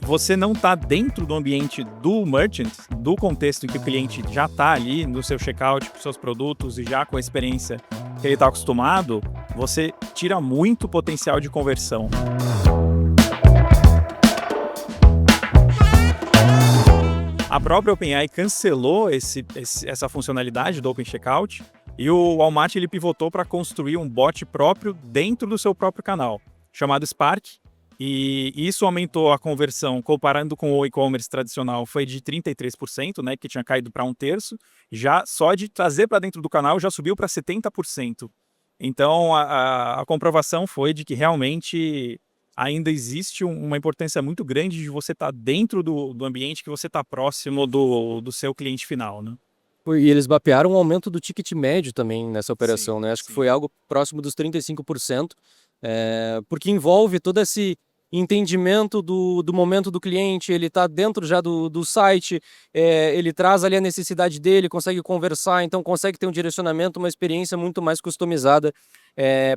você não está dentro do ambiente do merchant, do contexto em que o cliente já está ali no seu checkout com seus produtos e já com a experiência que ele está acostumado, você tira muito potencial de conversão. A própria OpenAI cancelou essa funcionalidade do Open Checkout e o Walmart ele pivotou para construir um bot próprio dentro do seu próprio canal, chamado Spark. E isso aumentou a conversão, comparando com o e-commerce tradicional, foi de 33%, né, que tinha caído para 1/3. Já só de trazer para dentro do canal já subiu para 70%. Então, a comprovação foi de que realmente ainda existe uma importância muito grande de você estar dentro do ambiente que você está próximo do seu cliente final, né? E eles mapearam um aumento do ticket médio também nessa operação, Sim, né? Acho que sim. foi algo próximo dos 35%, porque envolve todo esse entendimento do momento do cliente, ele está dentro já do site, ele traz ali a necessidade dele, consegue conversar, então consegue ter um direcionamento, uma experiência muito mais customizada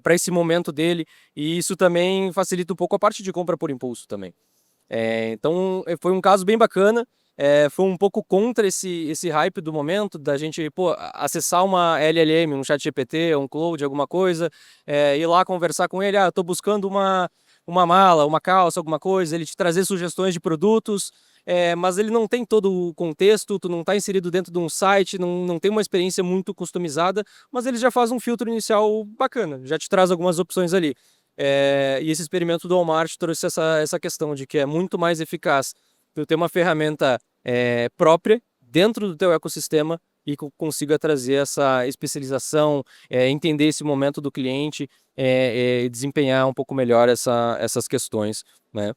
para esse momento dele, e isso também facilita um pouco a parte de compra por impulso também. Então foi um caso bem bacana. Foi um pouco contra esse hype do momento, da gente acessar uma LLM, um chat GPT, um Claude, alguma coisa, ir lá conversar com ele, estou buscando uma mala, uma calça, alguma coisa, ele te trazer sugestões de produtos, mas ele não tem todo o contexto, tu não está inserido dentro de um site, não tem uma experiência muito customizada, mas ele já faz um filtro inicial bacana, já te traz algumas opções ali. E esse experimento do Walmart trouxe essa questão de que é muito mais eficaz tu ter uma ferramenta própria dentro do teu ecossistema e consiga trazer essa especialização, entender esse momento do cliente, desempenhar um pouco melhor essas questões, né?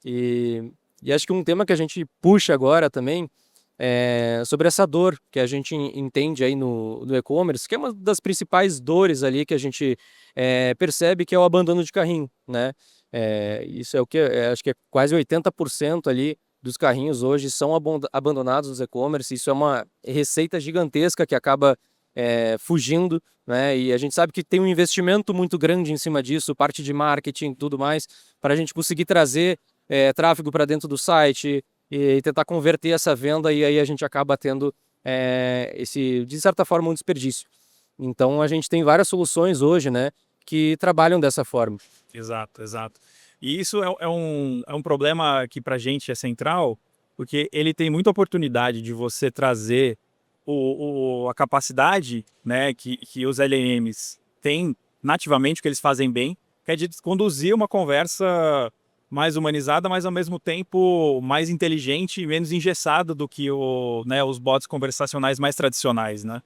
E acho que um tema que a gente puxa agora também é sobre essa dor que a gente entende aí no e-commerce, que é uma das principais dores ali que a gente percebe, que é o abandono de carrinho, né? Isso é o que acho que é quase 80% ali dos carrinhos hoje são abandonados nos e-commerce. Isso é uma receita gigantesca que acaba fugindo, né? E a gente sabe que tem um investimento muito grande em cima disso, parte de marketing e tudo mais, para a gente conseguir trazer tráfego para dentro do site e tentar converter essa venda, e aí a gente acaba tendo de certa forma, um desperdício. Então a gente tem várias soluções hoje, né, que trabalham dessa forma. Exato, exato. E isso é um problema que para a gente é central, porque ele tem muita oportunidade de você trazer a capacidade, né, que os LLMs têm nativamente, que eles fazem bem, que é de conduzir uma conversa mais humanizada, mas ao mesmo tempo mais inteligente e menos engessada do que os bots conversacionais mais tradicionais, né?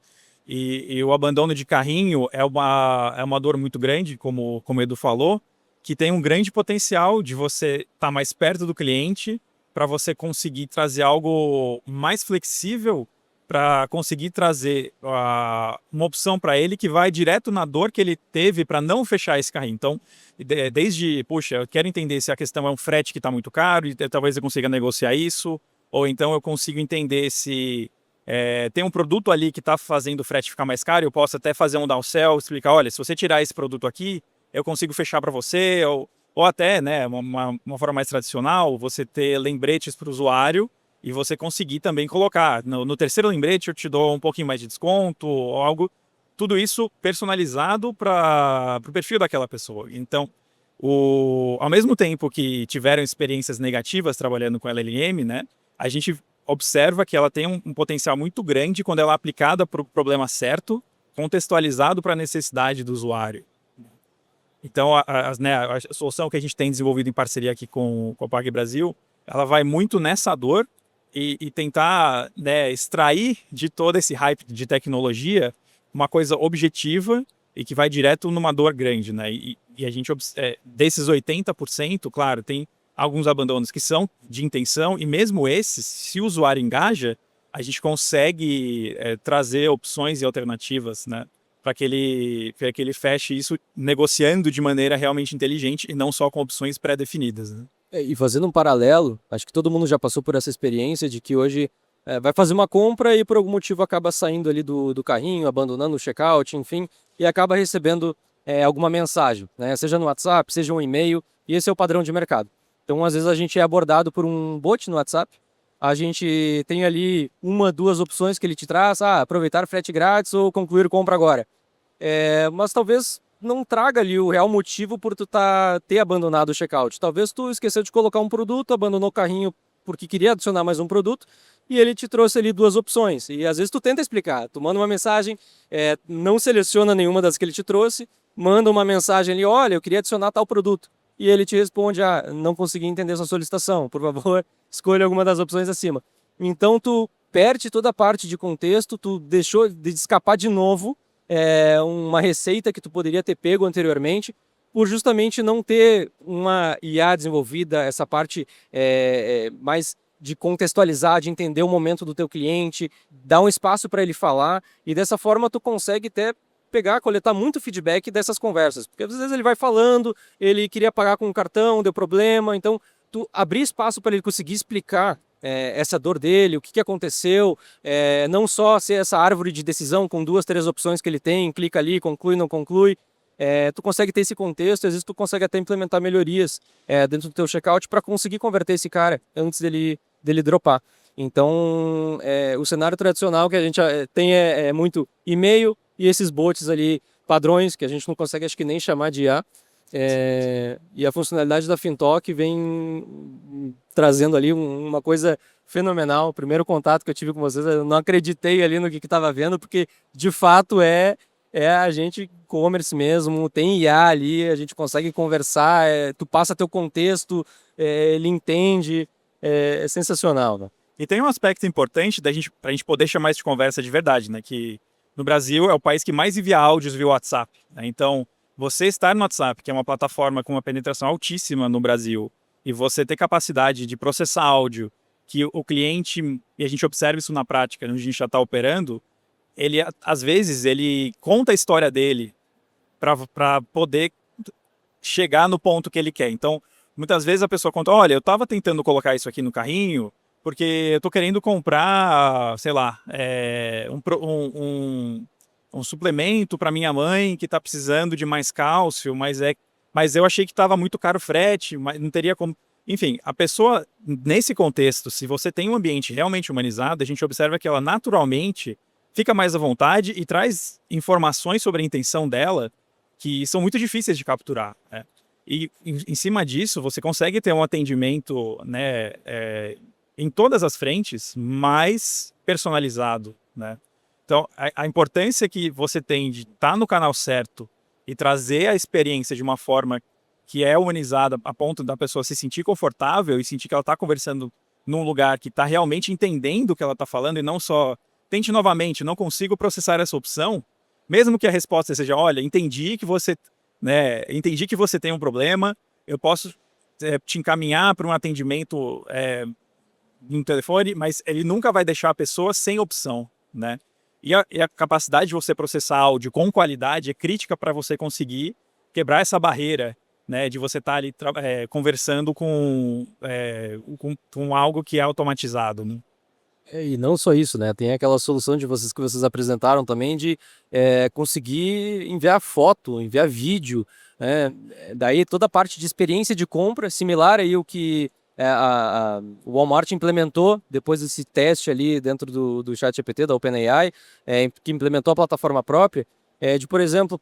E o abandono de carrinho é uma dor muito grande, como o Edu falou, que tem um grande potencial de você estar mais perto do cliente para você conseguir trazer algo mais flexível, para conseguir trazer uma opção para ele que vai direto na dor que ele teve para não fechar esse carrinho. Então, desde, puxa, eu quero entender se a questão é um frete que está muito caro e talvez eu consiga negociar isso, ou então eu consigo entender se tem um produto ali que está fazendo o frete ficar mais caro, eu posso até fazer um downsell, explicar, olha, se você tirar esse produto aqui, eu consigo fechar para você, ou até, né, uma forma mais tradicional, você ter lembretes para o usuário e você conseguir também colocar. No terceiro lembrete eu te dou um pouquinho mais de desconto, ou algo, tudo isso personalizado para o perfil daquela pessoa. Então, ao mesmo tempo que tiveram experiências negativas trabalhando com LLM, né, a gente observa que ela tem um potencial muito grande quando ela é aplicada para o problema certo, contextualizado para a necessidade do usuário. Então, a solução que a gente tem desenvolvido em parceria aqui com a PagBrasil, ela vai muito nessa dor e tentar, né, extrair de todo esse hype de tecnologia uma coisa objetiva e que vai direto numa dor grande, né? E a gente, desses 80%, claro, tem alguns abandonos que são de intenção, e mesmo esses, se o usuário engaja, a gente consegue trazer opções e alternativas, né, para que ele feche isso negociando de maneira realmente inteligente e não só com opções pré-definidas, né? E fazendo um paralelo, acho que todo mundo já passou por essa experiência de que hoje vai fazer uma compra e por algum motivo acaba saindo ali do carrinho, abandonando o checkout, enfim, e acaba recebendo alguma mensagem, né? Seja no WhatsApp, seja um e-mail, e esse é o padrão de mercado. Então, às vezes a gente é abordado por um bot no WhatsApp, a gente tem ali uma, duas opções que ele te traz, aproveitar frete grátis ou concluir compra agora. Mas talvez não traga ali o real motivo por tu ter abandonado o checkout. Talvez tu esqueceu de colocar um produto, abandonou o carrinho porque queria adicionar mais um produto e ele te trouxe ali duas opções. E às vezes tu tenta explicar, tu manda uma mensagem, não seleciona nenhuma das que ele te trouxe, manda uma mensagem ali, olha, eu queria adicionar tal produto. E ele te responde, não consegui entender sua solicitação, por favor, escolha alguma das opções acima. Então tu perde toda a parte de contexto, tu deixou de escapar de novo uma receita que tu poderia ter pego anteriormente, por justamente não ter uma IA desenvolvida, essa parte mais de contextualizar, de entender o momento do teu cliente, dar um espaço para ele falar, e dessa forma tu consegue até coletar muito feedback dessas conversas, porque às vezes ele vai falando, ele queria pagar com um cartão, deu problema, então tu abrir espaço para ele conseguir explicar essa dor dele, o que aconteceu, não só ser essa árvore de decisão com duas, três opções que ele tem, clica ali, conclui, não conclui, tu consegue ter esse contexto, às vezes tu consegue até implementar melhorias dentro do teu checkout para conseguir converter esse cara antes dele dropar. Então, o cenário tradicional que a gente tem é muito e-mail e esses bots ali, padrões, que a gente não consegue, acho que nem chamar de IA, e a funcionalidade da Fintalk vem trazendo ali uma coisa fenomenal. O primeiro contato que eu tive com vocês, eu não acreditei ali no que estava vendo, porque de fato é a gente e-commerce mesmo, tem IA ali, a gente consegue conversar, tu passa teu contexto, ele entende, é sensacional, né? E tem um aspecto importante para a gente poder chamar isso de conversa de verdade, né? Que no Brasil é o país que mais envia áudios via WhatsApp, né? Então, você estar no WhatsApp, que é uma plataforma com uma penetração altíssima no Brasil, e você ter capacidade de processar áudio, que o cliente, e a gente observa isso na prática, onde a gente já está operando, ele, às vezes, ele conta a história dele para poder chegar no ponto que ele quer. Então, muitas vezes a pessoa conta, olha, eu estava tentando colocar isso aqui no carrinho, porque eu estou querendo comprar, sei lá, um suplemento para minha mãe que está precisando de mais cálcio, mas eu achei que estava muito caro o frete, mas não teria como... Enfim, a pessoa, nesse contexto, se você tem um ambiente realmente humanizado, a gente observa que ela naturalmente fica mais à vontade e traz informações sobre a intenção dela que são muito difíceis de capturar, né? E em cima disso, você consegue ter um atendimento, né, em todas as frentes, mais personalizado, né? Então, a importância que você tem de estar no canal certo e trazer a experiência de uma forma que é humanizada a ponto da pessoa se sentir confortável e sentir que ela está conversando num lugar que está realmente entendendo o que ela está falando e não só tente novamente, não consigo processar essa opção, mesmo que a resposta seja, olha, entendi que você tem um problema, eu posso te encaminhar para um atendimento no telefone, mas ele nunca vai deixar a pessoa sem opção, né? E a capacidade de você processar áudio com qualidade é crítica para você conseguir quebrar essa barreira, né, de você estar ali conversando com algo que é automatizado, né? E não só isso, né? Tem aquela solução que vocês apresentaram também de conseguir enviar foto, enviar vídeo, né? Daí toda a parte de experiência de compra, similar aí o que o Walmart implementou depois desse teste ali dentro do ChatGPT, da OpenAI, que implementou a plataforma própria, por exemplo,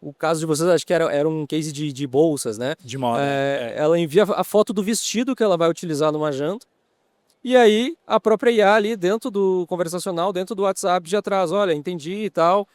o caso de vocês, acho que era um case de bolsas, né? De moda. Ela envia a foto do vestido que ela vai utilizar numa janta, e aí, a própria IA ali dentro do conversacional, dentro do WhatsApp, já traz, olha, entendi e tal,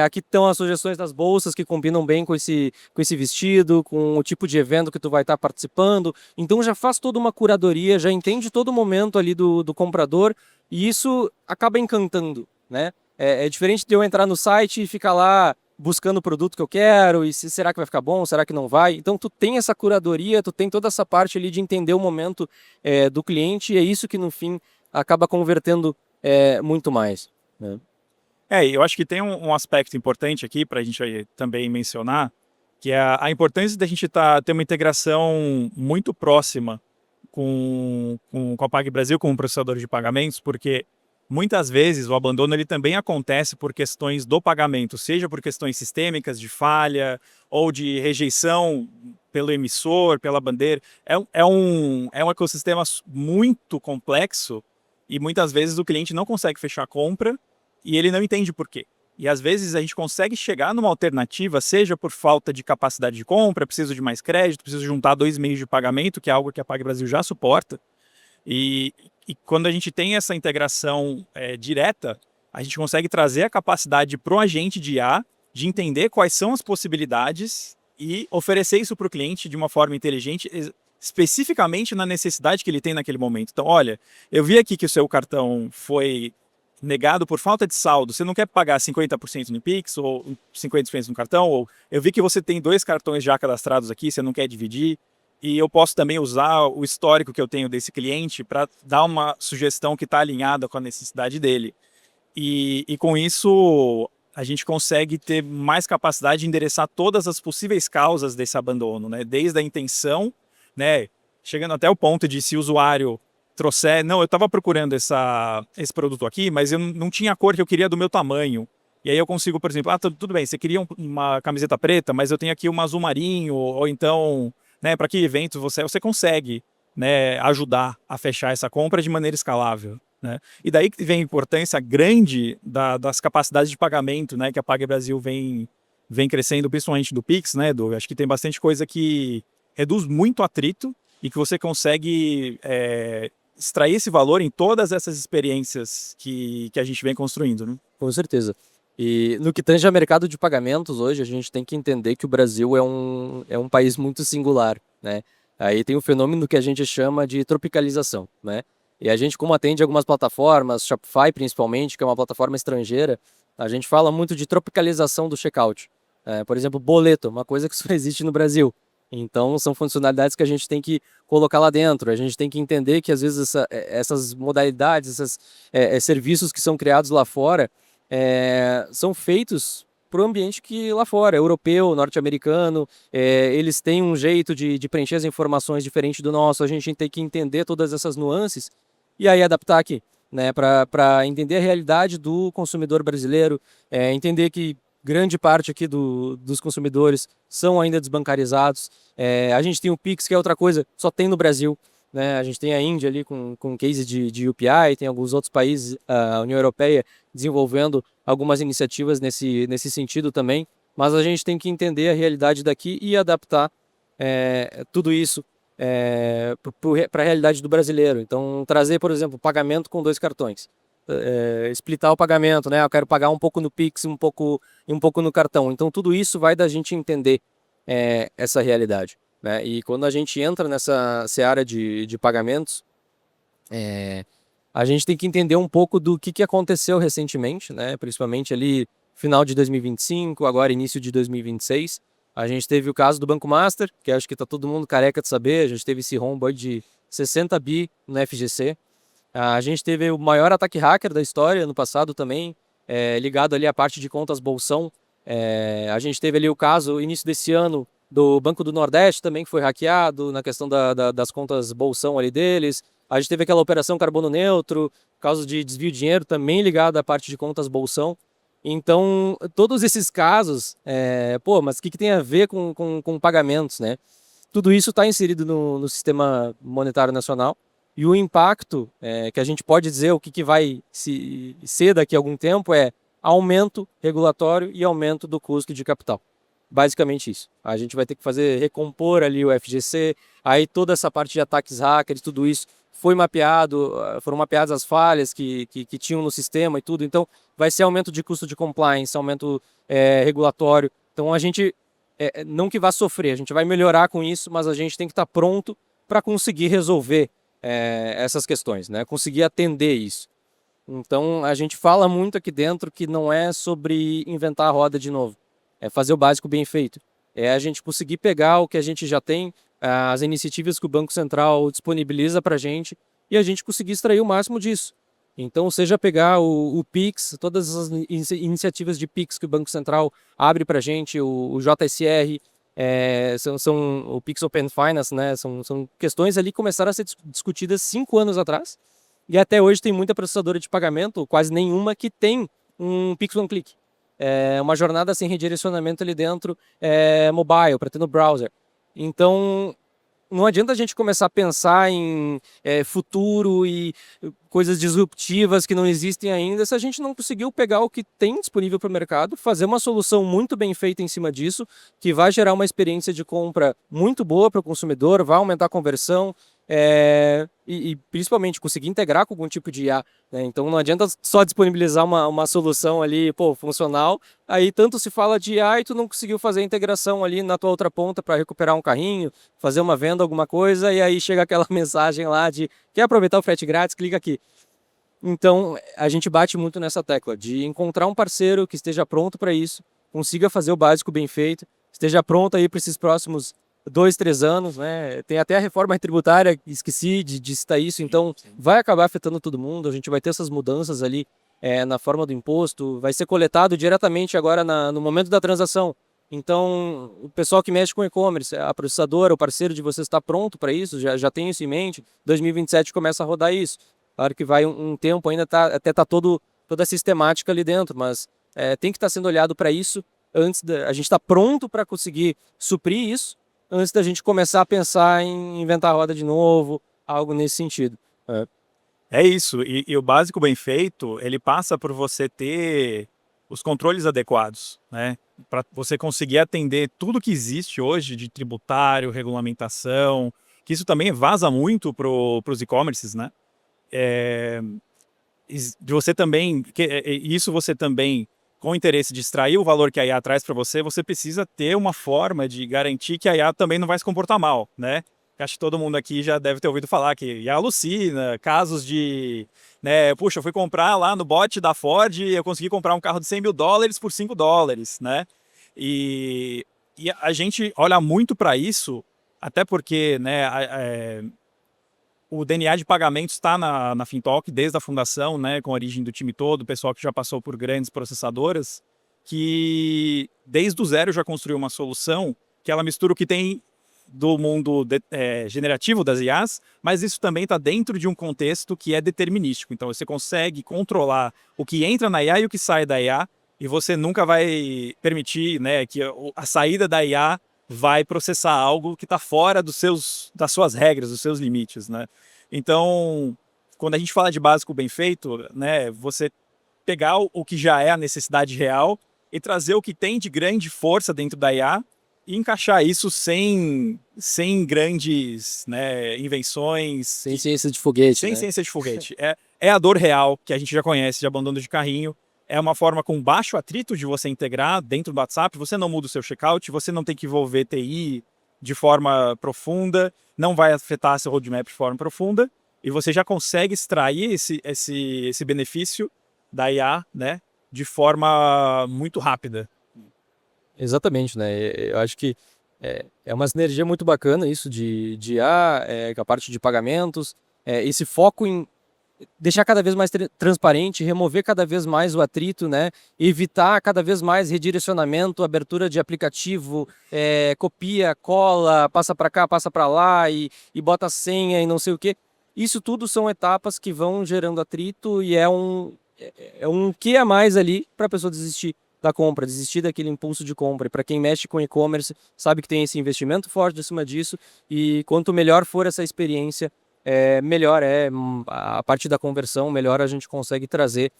aqui estão as sugestões das bolsas que combinam bem com esse vestido, com o tipo de evento que tu vai estar participando. Então já faz toda uma curadoria, já entende todo o momento ali do comprador, e isso acaba encantando, né? É diferente de eu entrar no site e ficar lá buscando o produto que eu quero, e será que vai ficar bom, será que não vai? Então tu tem essa curadoria, tu tem toda essa parte ali de entender o momento do cliente, e é isso que no fim acaba convertendo muito mais, né? Eu acho que tem um aspecto importante aqui para a gente também mencionar, que é a importância da gente ter uma integração muito próxima com a PagBrasil, com o processador de pagamentos, porque muitas vezes o abandono ele também acontece por questões do pagamento, seja por questões sistêmicas, de falha ou de rejeição pelo emissor, pela bandeira. É um ecossistema muito complexo e muitas vezes o cliente não consegue fechar a compra e ele não entende por quê. E às vezes a gente consegue chegar numa alternativa, seja por falta de capacidade de compra, preciso de mais crédito, preciso juntar 2 meios de pagamento, que é algo que a PagBrasil já suporta. E, e quando a gente tem essa integração direta, a gente consegue trazer a capacidade para o agente de IA de entender quais são as possibilidades e oferecer isso para o cliente de uma forma inteligente, especificamente na necessidade que ele tem naquele momento. Então, olha, eu vi aqui que o seu cartão foi negado por falta de saldo, você não quer pagar 50% no Pix ou 50% no cartão, ou eu vi que você tem 2 cartões já cadastrados aqui, você não quer dividir, e eu posso também usar o histórico que eu tenho desse cliente para dar uma sugestão que está alinhada com a necessidade dele. E com isso a gente consegue ter mais capacidade de endereçar todas as possíveis causas desse abandono, né? Desde a intenção, né? Chegando até o ponto de se o usuário trouxer, não, eu estava procurando esse produto aqui, mas eu não tinha a cor que eu queria do meu tamanho. E aí eu consigo, por exemplo, tudo bem, você queria uma camiseta preta, mas eu tenho aqui uma azul marinho, ou então, né, para que evento você consegue, né, ajudar a fechar essa compra de maneira escalável, né? E daí que vem a importância grande das capacidades de pagamento, né, que a PagBrasil vem crescendo, principalmente do Pix, né, acho que tem bastante coisa que reduz muito atrito e que você consegue extrair esse valor em todas essas experiências que a gente vem construindo, né? Com certeza. E no que tange ao mercado de pagamentos, hoje a gente tem que entender que o Brasil é um país muito singular, né? Aí tem um fenômeno que a gente chama de tropicalização, né? E a gente, como atende algumas plataformas, Shopify principalmente, que é uma plataforma estrangeira, a gente fala muito de tropicalização do checkout. Por exemplo, boleto, uma coisa que só existe no Brasil. Então, são funcionalidades que a gente tem que colocar lá dentro. A gente tem que entender que, às vezes, essas modalidades, esses serviços que são criados lá fora, são feitos para o ambiente que lá fora, europeu, norte-americano, eles têm um jeito de preencher as informações diferente do nosso. A gente tem que entender todas essas nuances e aí adaptar aqui, né, para entender a realidade do consumidor brasileiro, entender que grande parte aqui dos consumidores são ainda desbancarizados. A gente tem o Pix, que é outra coisa, só tem no Brasil, né? A gente tem a Índia ali com case de UPI, tem alguns outros países, a União Europeia, desenvolvendo algumas iniciativas nesse sentido também, mas a gente tem que entender a realidade daqui e adaptar tudo isso para a realidade do brasileiro. Então, trazer, por exemplo, pagamento com 2 cartões. Splitar o pagamento, né? Eu quero pagar um pouco no Pix, um pouco no cartão. Então, tudo isso vai da gente entender essa realidade, né? E quando a gente entra nessa seara de pagamentos, a gente tem que entender um pouco do que aconteceu recentemente, né? Principalmente ali final de 2025, agora início de 2026. A gente teve o caso do Banco Master, que acho que está todo mundo careca de saber. A gente teve esse rombo de 60 bi no FGC. A gente teve o maior ataque hacker da história no passado também, ligado ali à parte de contas bolsão. A gente teve ali o caso, início desse ano, do Banco do Nordeste também, que foi hackeado na questão das contas bolsão ali deles. A gente teve aquela operação carbono neutro, caso de desvio de dinheiro também ligado à parte de contas bolsão. Então, todos esses casos, mas o que tem a ver com pagamentos, né? Tudo isso está inserido no sistema monetário nacional. E o impacto que a gente pode dizer, o que vai ser daqui a algum tempo, é aumento regulatório e aumento do custo de capital. Basicamente isso. A gente vai ter que recompor ali o FGC, aí toda essa parte de ataques hackers, tudo isso foi mapeado, foram mapeadas as falhas que tinham no sistema e tudo. Então, vai ser aumento de custo de compliance, aumento regulatório. Então, a gente, não que vá sofrer, a gente vai melhorar com isso, mas a gente tem que estar pronto para conseguir resolver essas questões, né? Conseguir atender isso. Então, a gente fala muito aqui dentro que não é sobre inventar a roda de novo, é fazer o básico bem feito, é a gente conseguir pegar o que a gente já tem, as iniciativas que o Banco Central disponibiliza para a gente e a gente conseguir extrair o máximo disso. Então, seja pegar o Pix, todas as iniciativas de Pix que o Banco Central abre para a gente, o JSR, são o Pix Open Finance, né? São questões ali que começaram a ser discutidas 5 anos atrás e até hoje tem muita processadora de pagamento, quase nenhuma, que tem um Pix One Click. Uma jornada sem redirecionamento ali dentro, mobile, para ter no browser. Então, não adianta a gente começar a pensar em futuro e coisas disruptivas que não existem ainda se a gente não conseguiu pegar o que tem disponível para o mercado, fazer uma solução muito bem feita em cima disso, que vai gerar uma experiência de compra muito boa para o consumidor, vai aumentar a conversão, e principalmente conseguir integrar com algum tipo de IA, né? Então não adianta só disponibilizar uma solução ali, funcional, aí tanto se fala de IA e tu não conseguiu fazer a integração ali na tua outra ponta para recuperar um carrinho, fazer uma venda, alguma coisa, e aí chega aquela mensagem lá de quer aproveitar o frete grátis, clica aqui. Então a gente bate muito nessa tecla de encontrar um parceiro que esteja pronto para isso, consiga fazer o básico bem feito, esteja pronto aí para esses próximos 2, 3 anos, né? Tem até a reforma tributária, esqueci de citar isso, então vai acabar afetando todo mundo, a gente vai ter essas mudanças ali na forma do imposto, vai ser coletado diretamente agora no momento da transação. Então, o pessoal que mexe com e-commerce, a processadora, o parceiro de vocês está pronto para isso, já tem isso em mente, 2027 começa a rodar isso. Claro que vai um tempo ainda, até tá toda a sistemática ali dentro, mas tem que estar sendo olhado para isso a gente está pronto para conseguir suprir isso, antes da gente começar a pensar em inventar a roda de novo, algo nesse sentido. É isso, e o básico bem feito, ele passa por você ter os controles adequados, né? Para você conseguir atender tudo que existe hoje de tributário, regulamentação, que isso também vaza muito para os e-commerces, né? De você também, isso você também, com o interesse de extrair o valor que a IA traz para você, você precisa ter uma forma de garantir que a IA também não vai se comportar mal, né? Acho que todo mundo aqui já deve ter ouvido falar que IA alucina, casos de, né, puxa, eu fui comprar lá no bot da Ford e eu consegui comprar um carro de 100 mil dólares por 5 dólares, né? E a gente olha muito para isso, até porque, né, o DNA de pagamentos está na Fintalk desde a fundação, né, com a origem do time todo, o pessoal que já passou por grandes processadoras, que desde o zero já construiu uma solução que ela mistura o que tem do mundo generativo das IAs, mas isso também está dentro de um contexto que é determinístico. Então você consegue controlar o que entra na IA e o que sai da IA, e você nunca vai permitir, né, que a saída da IA vai processar algo que está fora das suas regras, dos seus limites, né? Então, quando a gente fala de básico bem feito, né, você pegar o que já é a necessidade real e trazer o que tem de grande força dentro da IA e encaixar isso sem grandes, né, invenções. Sem ciência de foguete, Sem né? ciência de foguete. É a dor real que a gente já conhece de abandono de carrinho. É uma forma com baixo atrito de você integrar dentro do WhatsApp. Você não muda o seu checkout, você não tem que envolver TI de forma profunda, não vai afetar seu roadmap de forma profunda, e você já consegue extrair esse benefício da IA, né, de forma muito rápida. Exatamente, né? Eu acho que é uma sinergia muito bacana isso de IA, com a parte de pagamentos, esse foco em deixar cada vez mais transparente, remover cada vez mais o atrito, né? Evitar cada vez mais redirecionamento, abertura de aplicativo, copia, cola, passa para cá, passa para lá e bota a senha e não sei o quê. Isso tudo são etapas que vão gerando atrito e é um que a mais ali para a pessoa desistir da compra, desistir daquele impulso de compra. E para quem mexe com e-commerce, sabe que tem esse investimento forte em cima disso, e quanto melhor for essa experiência, melhor a parte da conversão, melhor a gente consegue trazer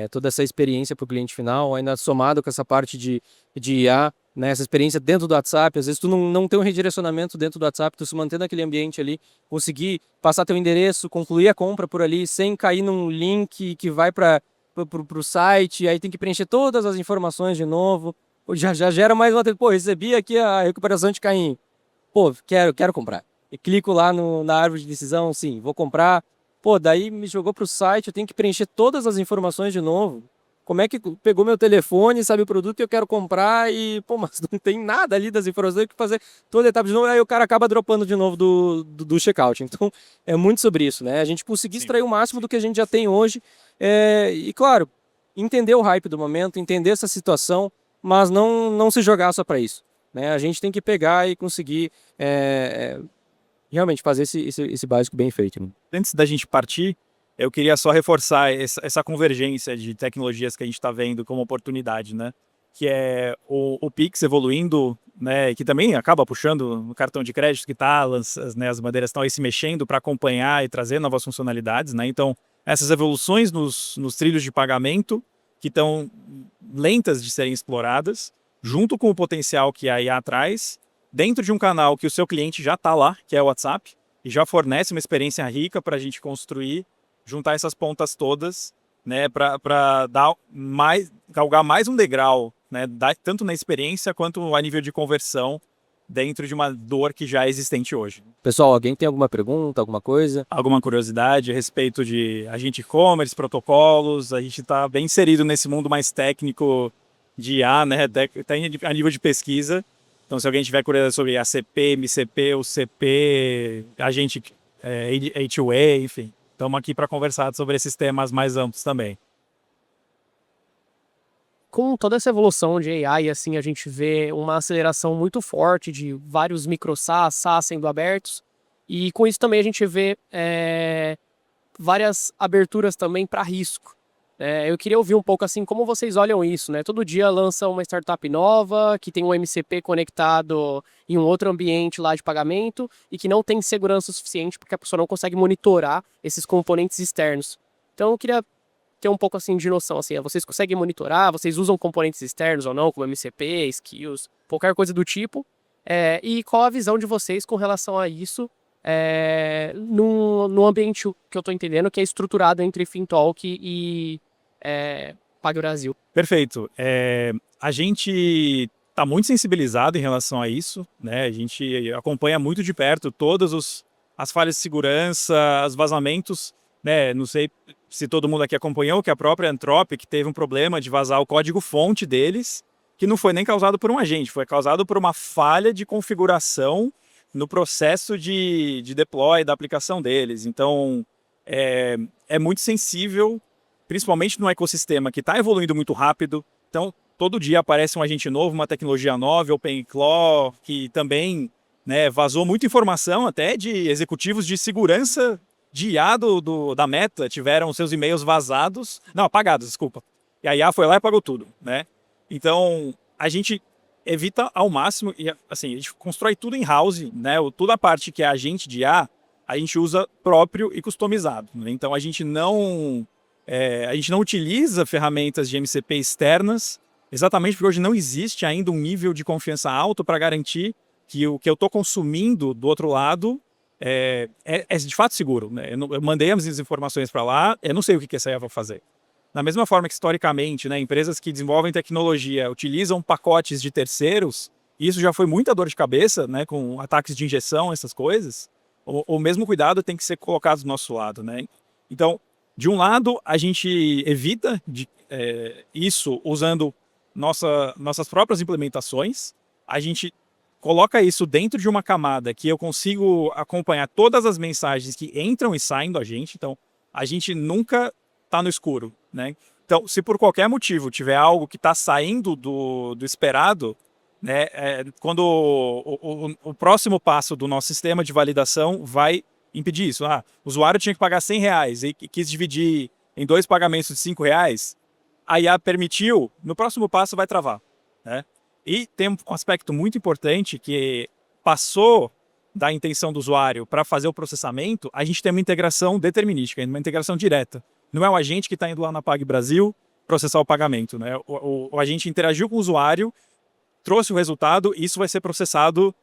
toda essa experiência para o cliente final, ainda somado com essa parte de IA, né, essa experiência dentro do WhatsApp. Às vezes tu não tem um redirecionamento dentro do WhatsApp, tu se manter naquele ambiente ali, conseguir passar teu endereço, concluir a compra por ali, sem cair num link que vai para o site, aí tem que preencher todas as informações de novo, já gera mais uma... Pô, recebi aqui a recuperação de carrinho, pô, quero comprar. E clico lá na árvore de decisão, sim, vou comprar. Pô, daí me jogou pro site, eu tenho que preencher todas as informações de novo. Como é que pegou meu telefone, sabe o produto que eu quero comprar e, pô, mas não tem nada ali das informações, que fazer toda a etapa de novo, aí o cara acaba dropando de novo do checkout. Então, é muito sobre isso, né? A gente conseguir extrair o máximo do que a gente já tem hoje, e, claro, entender o hype do momento, entender essa situação, mas não se jogar só para isso, né? A gente tem que pegar e conseguir realmente fazer esse básico bem feito, né? Antes da gente partir, eu queria só reforçar essa convergência de tecnologias que a gente está vendo como oportunidade, né? Que é o Pix evoluindo né, que também acaba puxando no cartão de crédito que está, né, as bandeiras estão aí se mexendo para acompanhar e trazer novas funcionalidades, né? Então, essas evoluções nos trilhos de pagamento que estão lentas de serem exploradas, junto com o potencial que a IA traz, dentro de um canal que o seu cliente já está lá, que é o WhatsApp, e já fornece uma experiência rica para a gente construir, juntar essas pontas todas, né, para dar mais, galgar mais um degrau, né, tanto na experiência quanto a nível de conversão dentro de uma dor que já é existente hoje. Pessoal, alguém tem alguma pergunta, alguma coisa? Alguma curiosidade a respeito de agente e-commerce, protocolos? A gente está bem inserido nesse mundo mais técnico de IA, né, até a nível de pesquisa. Então, se alguém tiver curiosidade sobre ACP, MCP, UCP, agente A2A, enfim, estamos aqui para conversar sobre esses temas mais amplos também. Com toda essa evolução de AI, assim, a gente vê uma aceleração muito forte de vários micro SaaS, SaaS sendo abertos, e com isso também a gente vê várias aberturas também para risco. Eu queria ouvir um pouco assim como vocês olham isso, né? Todo dia lança uma startup nova que tem um MCP conectado em um outro ambiente lá de pagamento e que não tem segurança suficiente porque a pessoa não consegue monitorar esses componentes externos. Então eu queria ter um pouco assim de noção, assim, vocês conseguem monitorar, vocês usam componentes externos ou não, como MCP, skills, qualquer coisa do tipo, e qual a visão de vocês com relação a isso no ambiente que eu estou entendendo, que é estruturado entre Fintalk e PagBrasil. Perfeito. A gente está muito sensibilizado em relação a isso, né? A gente acompanha muito de perto todas as falhas de segurança, os vazamentos, né? Não sei se todo mundo aqui acompanhou que a própria Anthropic teve um problema de vazar o código-fonte deles, que não foi nem causado por um agente, foi causado por uma falha de configuração no processo de deploy da aplicação deles. Então, é muito sensível, principalmente num ecossistema que está evoluindo muito rápido. Então, todo dia aparece um agente novo, uma tecnologia nova, OpenClaw, que também, né, vazou muita informação até de executivos de segurança de IA da Meta, tiveram seus e-mails vazados, não, apagados, desculpa. E a IA foi lá e apagou tudo, né? Então, a gente evita ao máximo, e assim, a gente constrói tudo em house, né? Toda a parte que é agente de IA, a gente usa próprio e customizado, né? Então, a gente não utiliza ferramentas de MCP externas, exatamente porque hoje não existe ainda um nível de confiança alto para garantir que o que eu estou consumindo do outro lado é de fato seguro, né? Eu mandei as informações para lá, eu não sei o que essa IA vai fazer. Da mesma forma que, historicamente, né, empresas que desenvolvem tecnologia utilizam pacotes de terceiros, e isso já foi muita dor de cabeça, né, com ataques de injeção, essas coisas, o mesmo cuidado tem que ser colocado do nosso lado, né? Então, de um lado, a gente evita isso usando nossas próprias implementações, a gente coloca isso dentro de uma camada que eu consigo acompanhar todas as mensagens que entram e saem da gente. Então, a gente nunca está no escuro, né? Então, se por qualquer motivo tiver algo que está saindo do esperado, né, quando o próximo passo do nosso sistema de validação vai impedir isso. O usuário tinha que pagar R$100 e quis dividir em 2 pagamentos de R$5, a IA permitiu, no próximo passo vai travar, né? E tem um aspecto muito importante que passou da intenção do usuário para fazer o processamento, a gente tem uma integração determinística, uma integração direta. Não é o agente que está indo lá na PagBrasil processar o pagamento, né? O agente interagiu com o usuário, trouxe o resultado, isso vai ser processado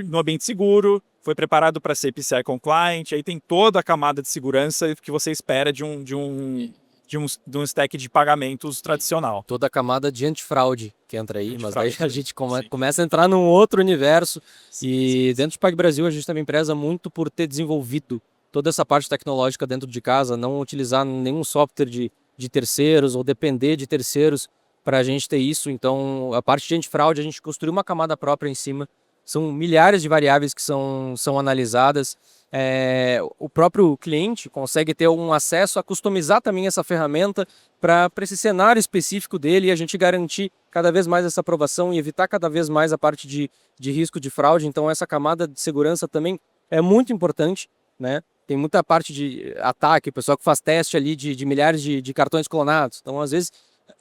no ambiente seguro, foi preparado para ser PCI compliant, aí tem toda a camada de segurança que você espera de um stack de pagamentos tradicional. Toda a camada de antifraude que entra aí, mas daí a gente começa a entrar num outro universo. E dentro de PagBrasil a gente também preza muito por ter desenvolvido toda essa parte tecnológica dentro de casa, não utilizar nenhum software de terceiros ou depender de terceiros para a gente ter isso. Então, a parte de antifraude, a gente construiu uma camada própria em cima. São milhares de variáveis que são analisadas. O próprio cliente consegue ter um acesso a customizar também essa ferramenta para esse cenário específico dele e a gente garantir cada vez mais essa aprovação e evitar cada vez mais a parte de risco de fraude. Então, essa camada de segurança também é muito importante, né? Tem muita parte de ataque, o pessoal que faz teste ali de milhares de cartões clonados. Então, às vezes,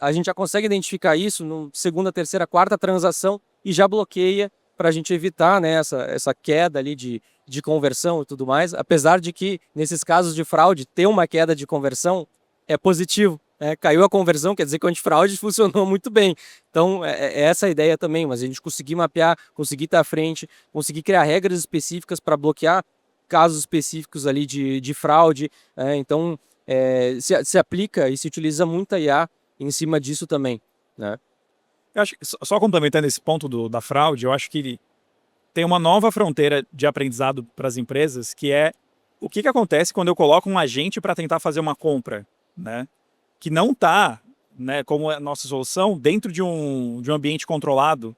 a gente já consegue identificar isso no segunda, terceira, quarta transação e já bloqueia para a gente evitar, né, essa queda ali de conversão e tudo mais, apesar de que nesses casos de fraude ter uma queda de conversão é positivo, né? Caiu a conversão, quer dizer que o antifraude funcionou muito bem. Então é essa a ideia também, mas a gente conseguir mapear, conseguir estar à frente, conseguir criar regras específicas para bloquear casos específicos ali de fraude, então se aplica e se utiliza muita IA em cima disso também, né? Eu acho que, só complementando esse ponto da fraude, eu acho que tem uma nova fronteira de aprendizado para as empresas, que é o que acontece quando eu coloco um agente para tentar fazer uma compra, né? Que não está, né, como é a nossa solução, dentro de um ambiente controlado.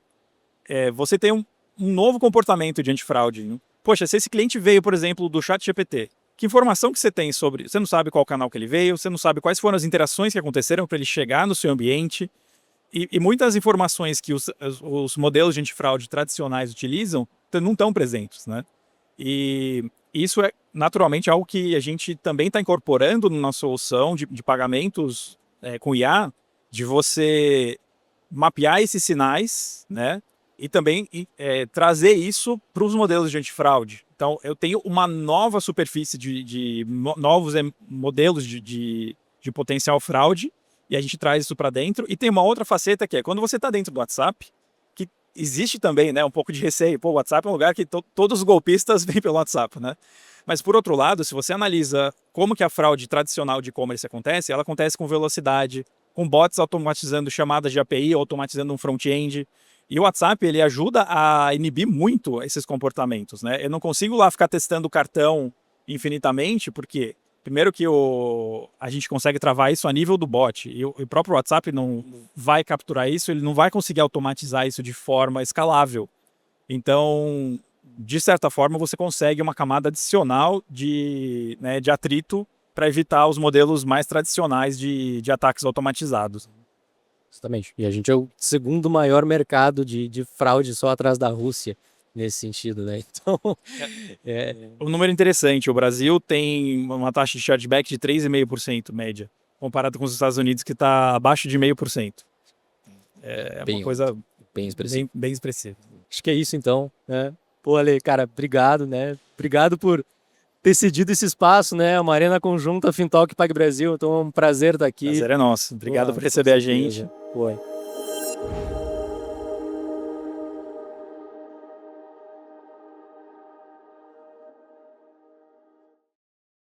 Você tem um novo comportamento de antifraude, né? Poxa, se esse cliente veio, por exemplo, do ChatGPT, que informação que você tem sobre... Você não sabe qual canal que ele veio, você não sabe quais foram as interações que aconteceram para ele chegar no seu ambiente. E muitas informações que os modelos de antifraude tradicionais utilizam não estão presentes, né? E isso é naturalmente algo que a gente também está incorporando na solução de pagamentos com IA, de você mapear esses sinais, né? E também trazer isso para os modelos de antifraude. Então, eu tenho uma nova superfície de novos modelos de potencial fraude, e a gente traz isso para dentro. E tem uma outra faceta que é quando você está dentro do WhatsApp, que existe também, né, um pouco de receio. Pô, o WhatsApp é um lugar que todos os golpistas vêm pelo WhatsApp, né? Mas por outro lado, se você analisa como que a fraude tradicional de e-commerce acontece, ela acontece com velocidade, com bots automatizando chamadas de API, automatizando um front-end. E o WhatsApp, ele ajuda a inibir muito esses comportamentos, né? Eu não consigo lá ficar testando o cartão infinitamente, porque primeiro que a gente consegue travar isso a nível do bot, e o próprio WhatsApp não vai capturar isso, ele não vai conseguir automatizar isso de forma escalável. Então, de certa forma, você consegue uma camada adicional de atrito para evitar os modelos mais tradicionais de ataques automatizados. Exatamente. E a gente é o segundo maior mercado de fraude, só atrás da Rússia, nesse sentido, né? Então, Um número interessante, o Brasil tem uma taxa de chargeback de 3,5% média, comparado com os Estados Unidos, que está abaixo de 0,5%. É bem uma coisa bem expressivo. bem expressiva. Acho que é isso, então, né? Pô, Ale, cara, obrigado, né? Obrigado por ter cedido esse espaço, né? Uma arena conjunta Fintalk Pag Brasil. Então é um prazer estar aqui. Prazer é nosso. Obrigado por receber a gente. Foi.